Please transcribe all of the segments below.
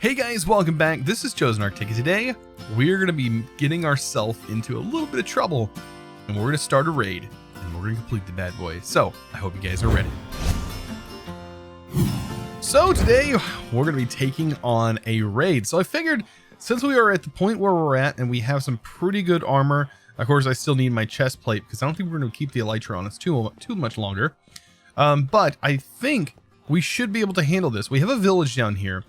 Hey guys, welcome back. This is ChosenArchitect. Today, we're going to be getting ourselves into a little bit of trouble, and we're going to start a raid, and we're going to complete the bad boy. So, I hope you guys are ready. So today, we're going to be taking on a raid. So I figured, since we are at the point where we're at, and we have some pretty good armor, of course I still need my chest plate, because I don't think we're going to keep the elytra on us too much longer. But I think we should be able to handle this. We have a village down here.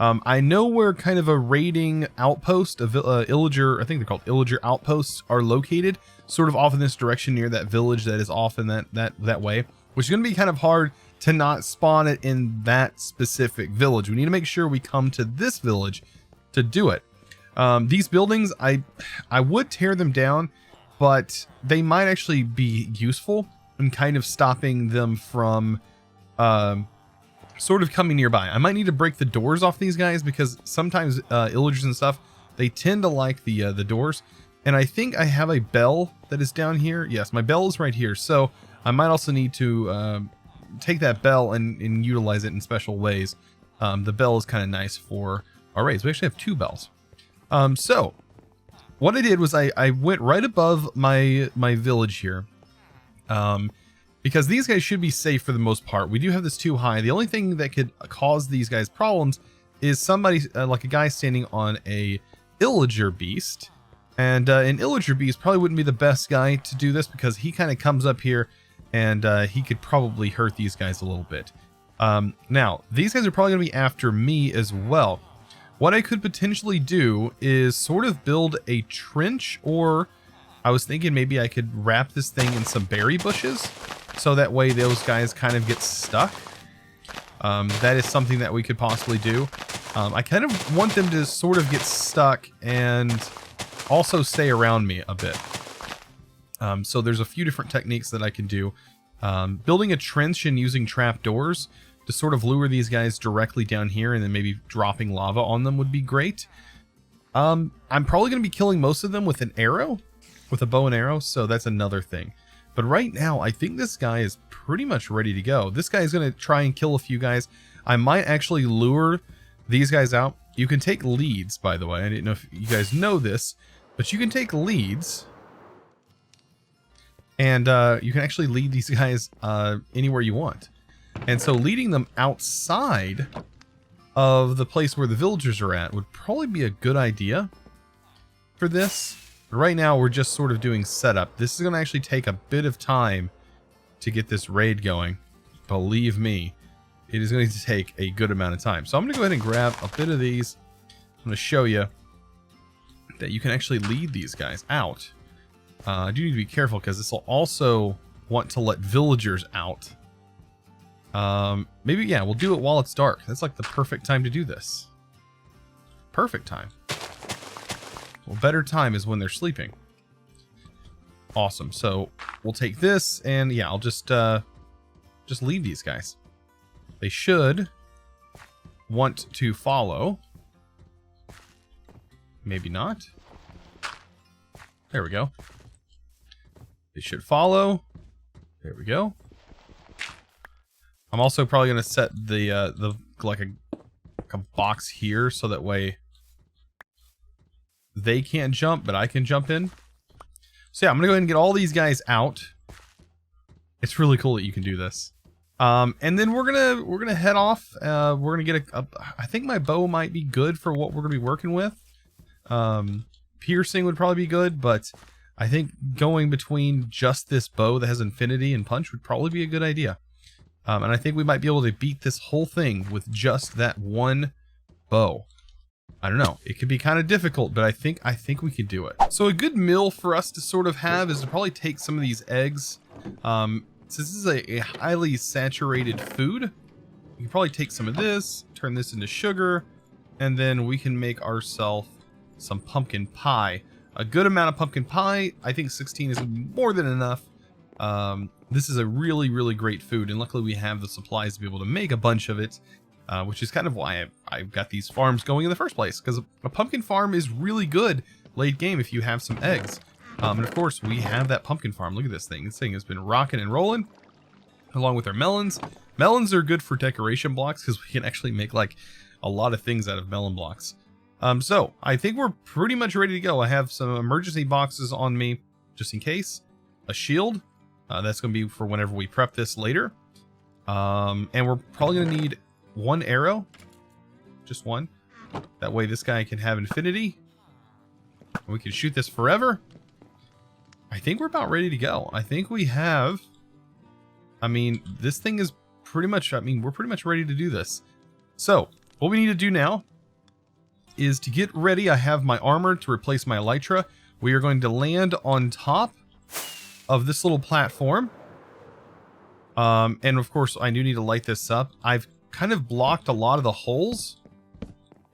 I know where kind of a raiding outpost, illager, I think they're called illager outposts, are located, sort of off in this direction near that village that is off in that way, which is going to be kind of hard to not spawn it in that specific village. We need to make sure we come to this village to do it. These buildings, I would tear them down, but they might actually be useful in kind of stopping them from sort of coming nearby. I might need to break the doors off these guys because sometimes illagers and stuff, they tend to like the doors. And I think I have a bell that is down here. Yes, my bell is right here. So I might also need to take that bell and utilize it in special ways. The bell is kind of nice for our raids. We actually have two bells. So what I did was I went right above my village here. Because these guys should be safe for the most part. We do have this too high. The only thing that could cause these guys problems is somebody, like a guy standing on a illager beast. And an illager beast probably wouldn't be the best guy to do this because he kind of comes up here and he could probably hurt these guys a little bit. Now, these guys are probably going to be after me as well. What I could potentially do is sort of build a trench, or I was thinking maybe I could wrap this thing in some berry bushes. So that way those guys kind of get stuck. That is something that we could possibly do. I kind of want them to sort of get stuck and also stay around me a bit. So there's a few different techniques that I can do. Building a trench and using trapdoors to sort of lure these guys directly down here and then maybe dropping lava on them would be great. I'm probably going to be killing most of them with an arrow, with a bow and arrow, so that's another thing. But right now, I think this guy is pretty much ready to go. This guy is going to try and kill a few guys. I might actually lure these guys out. You can take leads, by the way. I didn't know if you guys know this, but you can take leads. And you can actually lead these guys anywhere you want. And so leading them outside of the place where the villagers are at would probably be a good idea for this. Right now, we're just sort of doing setup. This is going to actually take a bit of time to get this raid going. Believe me, it is going to take a good amount of time. So I'm going to go ahead and grab a bit of these. I'm going to show you that you can actually lead these guys out. I do need to be careful because this will also want to let villagers out. Maybe, yeah, we'll do it while it's dark. That's like the perfect time to do this. Perfect time. Well, better time is when they're sleeping. Awesome. So we'll take this and yeah, I'll just leave these guys. They should want to follow. Maybe not. There we go. They should follow. There we go. I'm also probably going to set the like a box here so that way they can't jump, but I can jump in. So yeah, I'm gonna go ahead and get all these guys out. It's really cool that you can do this. And then we're gonna head off. We're gonna get I think my bow might be good for what we're gonna be working with. Piercing would probably be good, but I think going between just this bow that has infinity and punch would probably be a good idea. And I think we might be able to beat this whole thing with just that one bow. I don't know. It could be kind of difficult, but I think we can do it. So a good meal for us to sort of have is to probably take some of these eggs. Since this is a highly saturated food, we can probably take some of this, turn this into sugar, and then we can make ourselves some pumpkin pie. A good amount of pumpkin pie. I think 16 is more than enough. This is a really, really great food, and luckily we have the supplies to be able to make a bunch of it. Which is kind of why I've got these farms going in the first place, because a pumpkin farm is really good late game if you have some eggs. And of course, we have that pumpkin farm. Look at this thing. This thing has been rocking and rolling, along with our melons. Melons are good for decoration blocks because we can actually make like a lot of things out of melon blocks. So I think we're pretty much ready to go. I have some emergency boxes on me just in case. A shield. That's going to be for whenever we prep this later. And we're probably going to need one arrow. Just one. That way this guy can have infinity. We can shoot this forever. I think we're about ready to go. I think we have... I mean, this thing is pretty much... I mean, we're pretty much ready to do this. So, what we need to do now is to get ready. I have my armor to replace my elytra. We are going to land on top of this little platform. And of course, I do need to light this up. I've kind of blocked a lot of the holes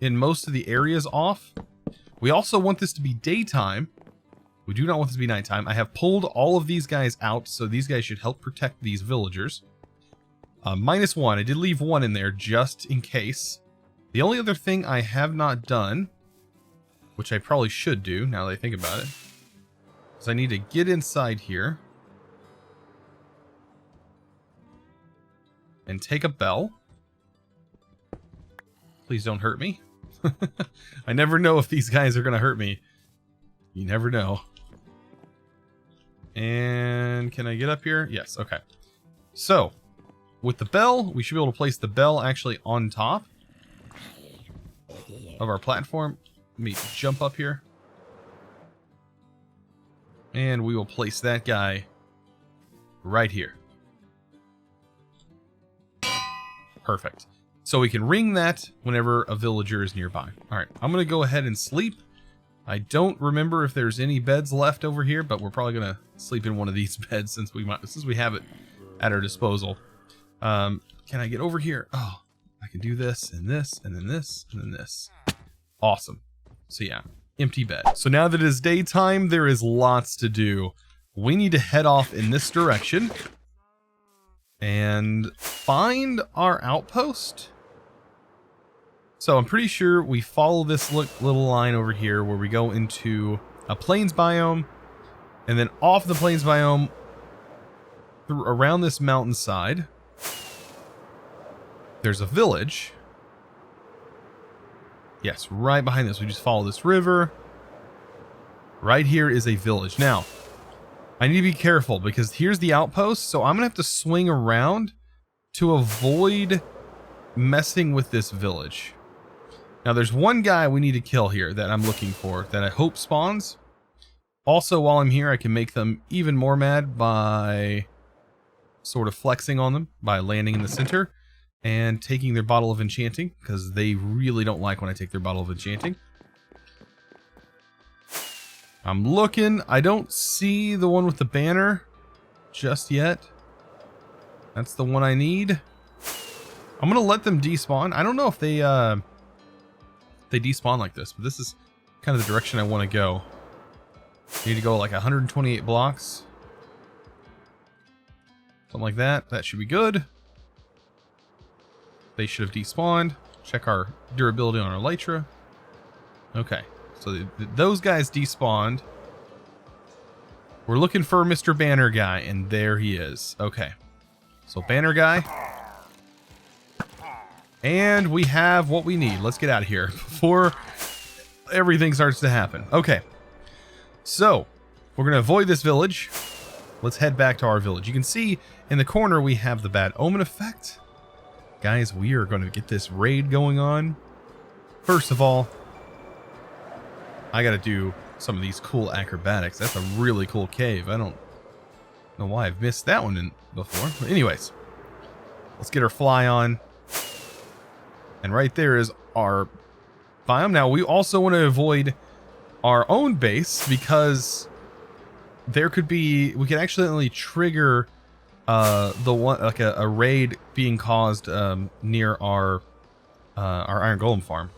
in most of the areas off. We also want this to be daytime. We do not want this to be nighttime. I have pulled all of these guys out, so these guys should help protect these villagers. -1. I did leave one in there just in case. The only other thing I have not done, which I probably should do now that I think about it, is I need to get inside here and take a bell. Please don't hurt me. I never know if these guys are going to hurt me. You never know. And can I get up here? Yes, okay. So, with the bell, we should be able to place the bell actually on top of our platform. Let me jump up here. And we will place that guy right here. Perfect. So we can ring that whenever a villager is nearby. Alright, I'm going to go ahead and sleep. I don't remember if there's any beds left over here, but we're probably going to sleep in one of these beds since we have it at our disposal. Can I get over here? Oh, I can do this and this and then this and then this. Awesome. So yeah, empty bed. So now that it is daytime, there is lots to do. We need to head off in this direction and find our outpost. So I'm pretty sure we follow this little line over here where we go into a plains biome, and then off the plains biome around this mountainside there's a village. Yes, right behind this. We just follow this river. Right here is a village. Now, I need to be careful because here's the outpost, so I'm gonna have to swing around to avoid messing with this village. Now, there's one guy we need to kill here that I'm looking for that I hope spawns. Also, while I'm here, I can make them even more mad by sort of flexing on them by landing in the center and taking their bottle of enchanting, because they really don't like when I take their bottle of enchanting. I'm looking. I don't see the one with the banner just yet. That's the one I need. I'm going to let them despawn. I don't know if they despawn like this, but this is kind of the direction I want to go. Need to go like 128 blocks. Something like that. That should be good. They should have despawned. Check our durability on our elytra. Okay. So those guys despawned. We're looking for Mr. Banner Guy, and there he is. Okay. So Banner Guy. And we have what we need. Let's get out of here before everything starts to happen. Okay. So, we're going to avoid this village. Let's head back to our village. You can see in the corner we have the bad omen effect. Guys, we are going to get this raid going on. First of all, I got to do some of these cool acrobatics. That's a really cool cave. I don't know why I've missed that one before. But anyways, let's get our fly on. And right there is our biome. Now, we also want to avoid our own base because there could be, we could accidentally trigger the one, like a raid being caused near our iron golem farm.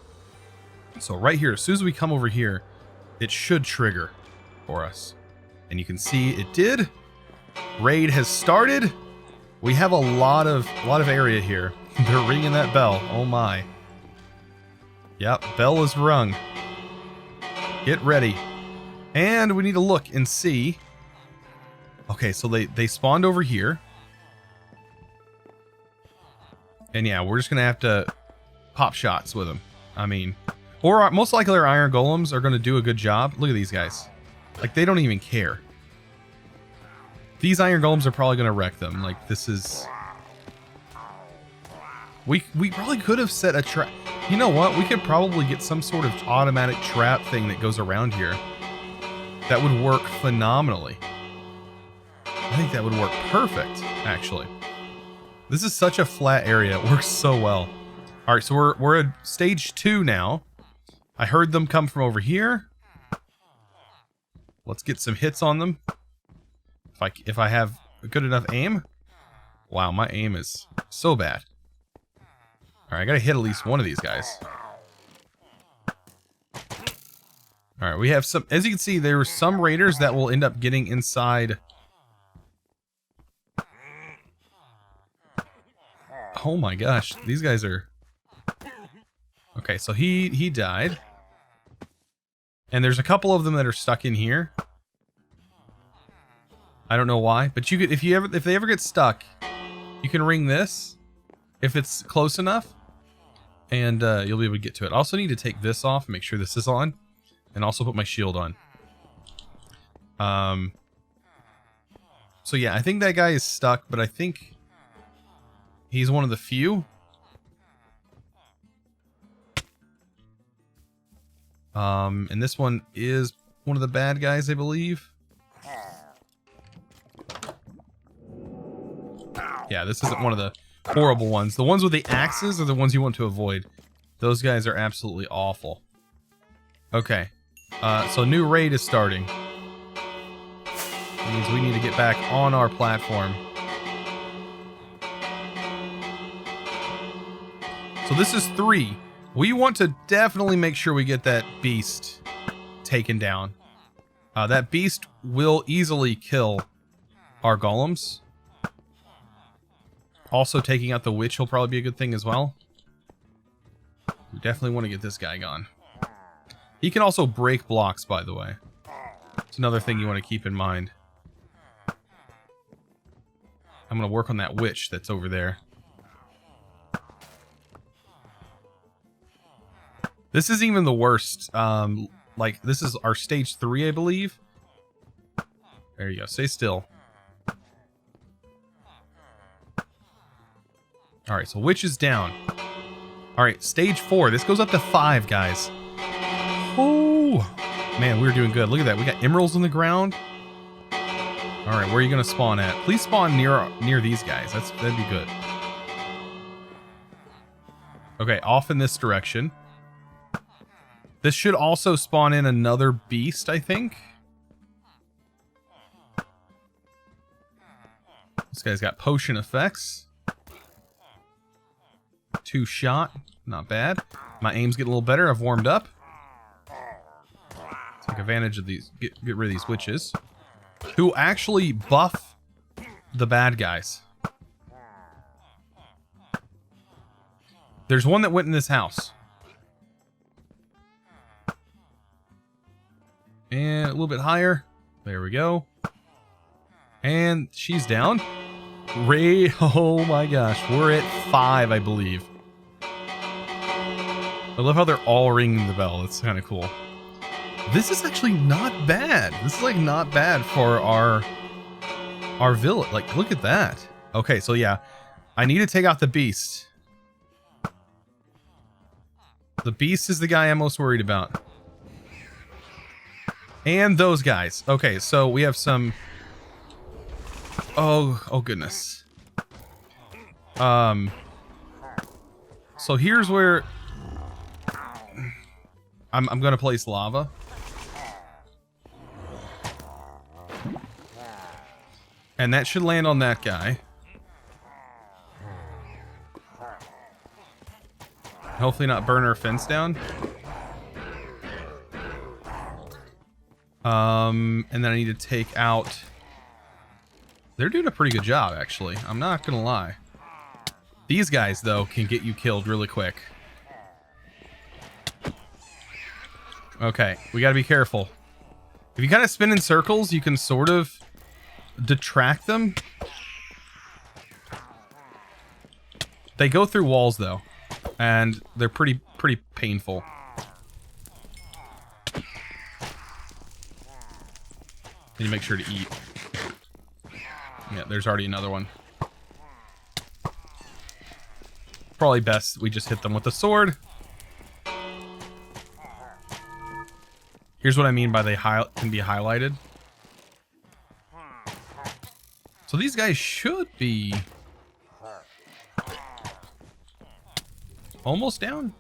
So right here, as soon as we come over here, it should trigger for us. And you can see it did. Raid has started. We have a lot of area here. They're ringing that bell. Oh my. Yep, bell is rung. Get ready. And we need to look and see. Okay, so they spawned over here. And yeah, we're just going to have to pop shots with them. I mean, or most likely our iron golems are going to do a good job. Look at these guys. Like, they don't even care. These iron golems are probably going to wreck them. Like, this is... We probably could have set a trap. You know what? We could probably get some sort of automatic trap thing that goes around here. That would work phenomenally. I think that would work perfect, actually. This is such a flat area. It works so well. All right, so we're at stage 2 now. I heard them come from over here. Let's get some hits on them. If I have a good enough aim. Wow, my aim is so bad. All right, I gotta hit at least one of these guys. All right, we have some. As you can see, there are some raiders that will end up getting inside. Oh my gosh, these guys are. Okay, so he died, and there's a couple of them that are stuck in here. I don't know why, but you could if they ever get stuck, you can ring this if it's close enough. And you'll be able to get to it. I also need to take this off, make sure this is on, and also put my shield on. So yeah, I think that guy is stuck, but I think he's one of the few. And this one is one of the bad guys, I believe. Yeah, this isn't one of the horrible ones. The ones with the axes are the ones you want to avoid. Those guys are absolutely awful. Okay. So new raid is starting. That means we need to get back on our platform. So this is 3. We want to definitely make sure we get that beast taken down. That beast will easily kill our golems. Also, taking out the witch will probably be a good thing as well. We definitely want to get this guy gone. He can also break blocks, by the way. It's another thing you want to keep in mind. I'm going to work on that witch that's over there. This is even the worst. Like, this is our stage 3, I believe. There you go. Stay still. Alright, so witch is down. Alright, stage 4. This goes up to 5, guys. Oh, man, we're doing good. Look at that. We got emeralds on the ground. Alright, where are you going to spawn at? Please spawn near these guys. That'd be good. Okay, off in this direction. This should also spawn in another beast, I think. This guy's got potion effects. 2 shot, not bad. My aim's getting a little better. I've warmed up. Take advantage of these. Get rid of these witches, who actually buff the bad guys. There's one that went in this house, and a little bit higher. There we go. And she's down. Ray, oh my gosh, we're at 5, I believe. I love how they're all ringing the bell. It's kind of cool. This is actually not bad. This is like not bad for our village. Like, look at that. Okay, so yeah, I need to take out the beast. The beast is the guy I'm most worried about. And those guys. Okay, so we have some... Oh goodness. So here's where I'm gonna place lava. And that should land on that guy. Hopefully not burn our fence down. And then I need to take out... They're doing a pretty good job, actually. I'm not gonna lie. These guys, though, can get you killed really quick. Okay, we gotta be careful. If you kind of spin in circles, you can sort of detract them. They go through walls, though. and they're pretty painful. And you make sure to eat. Yeah, there's already another one. Probably best we just hit them with the sword. Here's what I mean by they can be highlighted. So these guys should be almost down.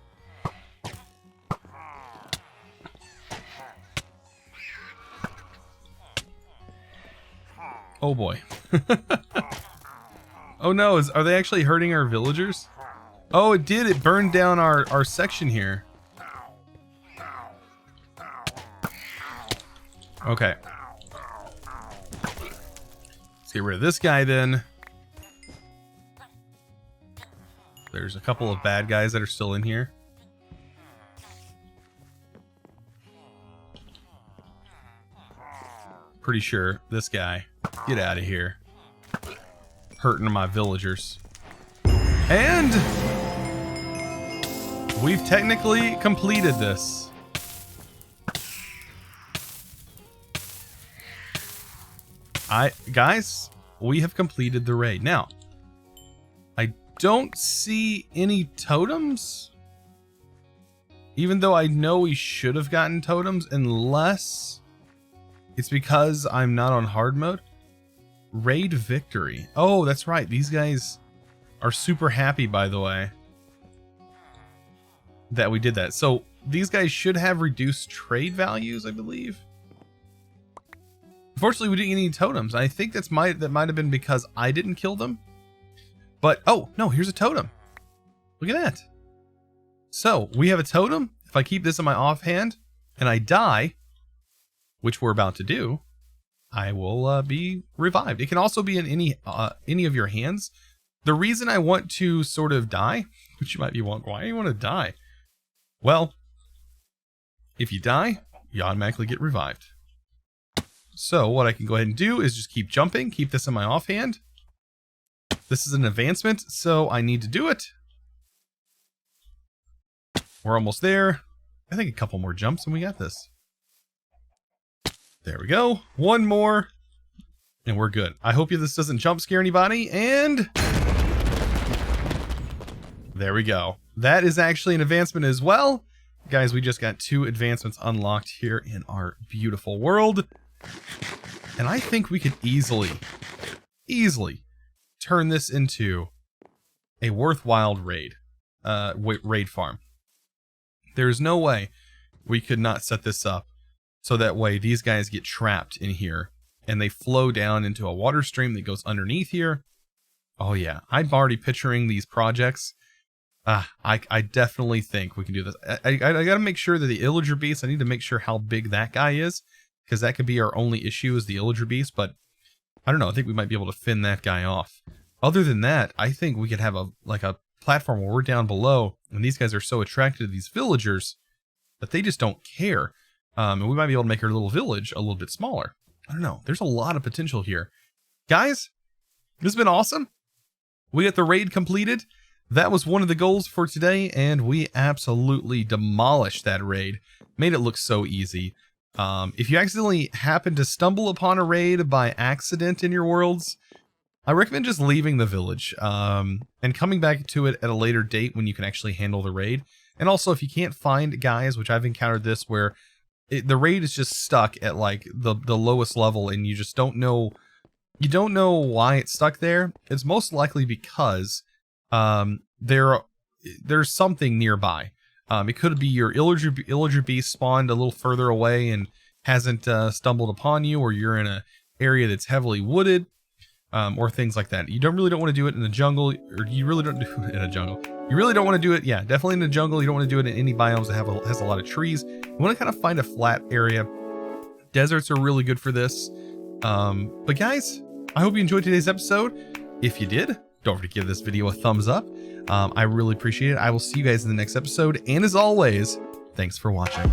Oh boy. Oh no, are they actually hurting our villagers? Oh, it did. It burned down our section here. Okay. Let's get rid of this guy then. There's a couple of bad guys that are still in here. Pretty sure this guy. Get out of here. Hurting my villagers. And we've technically completed this. Guys, we have completed the raid. Now, I don't see any totems. Even though I know we should have gotten totems, unless it's because I'm not on hard mode. Raid victory. Oh, that's right. These guys are super happy, by the way, that we did that. So these guys should have reduced trade values, I believe. Unfortunately, we didn't get any totems. I think that might have been because I didn't kill them. But oh no, here's a totem. Look at that. So we have a totem. If I keep this in my offhand and I die, which we're about to do, I will be revived. It can also be in any of your hands. The reason I want to sort of die, which you might be wondering, why do you want to die? Well, if you die, you automatically get revived. So what I can go ahead and do is just keep jumping, keep this in my offhand. This is an advancement, so I need to do it. We're almost there. I think a couple more jumps and we got this. There we go. One more. And we're good. I hope this doesn't jump scare anybody. And there we go. That is actually an advancement as well. Guys, we just got 2 advancements unlocked here in our beautiful world. And I think we could easily turn this into a worthwhile raid. Raid farm. There's no way we could not set this up so that way these guys get trapped in here and they flow down into a water stream that goes underneath here. Oh yeah, I'm already picturing these projects. I definitely think we can do this. I gotta make sure that the Illager Beast, I need to make sure how big that guy is, because that could be our only issue is the Illager Beast, but I don't know, I think we might be able to fend that guy off. Other than that, I think we could have a platform where we're down below and these guys are so attracted to these villagers that they just don't care. And we might be able to make our little village a little bit smaller. I don't know. There's a lot of potential here. Guys, this has been awesome. We got the raid completed. That was one of the goals for today, and we absolutely demolished that raid. Made it look so easy. If you accidentally happen to stumble upon a raid by accident in your worlds, I recommend just leaving the village and coming back to it at a later date when you can actually handle the raid. And also, if you can't find guys, which I've encountered this, where the raid is just stuck at like the lowest level and you just don't know, why it's stuck there. It's most likely because there's something nearby. It could be your Illager Beast spawned a little further away and hasn't stumbled upon you, or you're in an area that's heavily wooded, or things like that. You really don't want to do it in the jungle, or you really don't do it in a jungle. You really don't want to do it, yeah, definitely in the jungle. You don't want to do it in any biomes that has a lot of trees. You want to kind of find a flat area. Deserts are really good for this. But guys, I hope you enjoyed today's episode. If you did, don't forget to give this video a thumbs up. I really appreciate it. I will see you guys in the next episode. And as always, thanks for watching.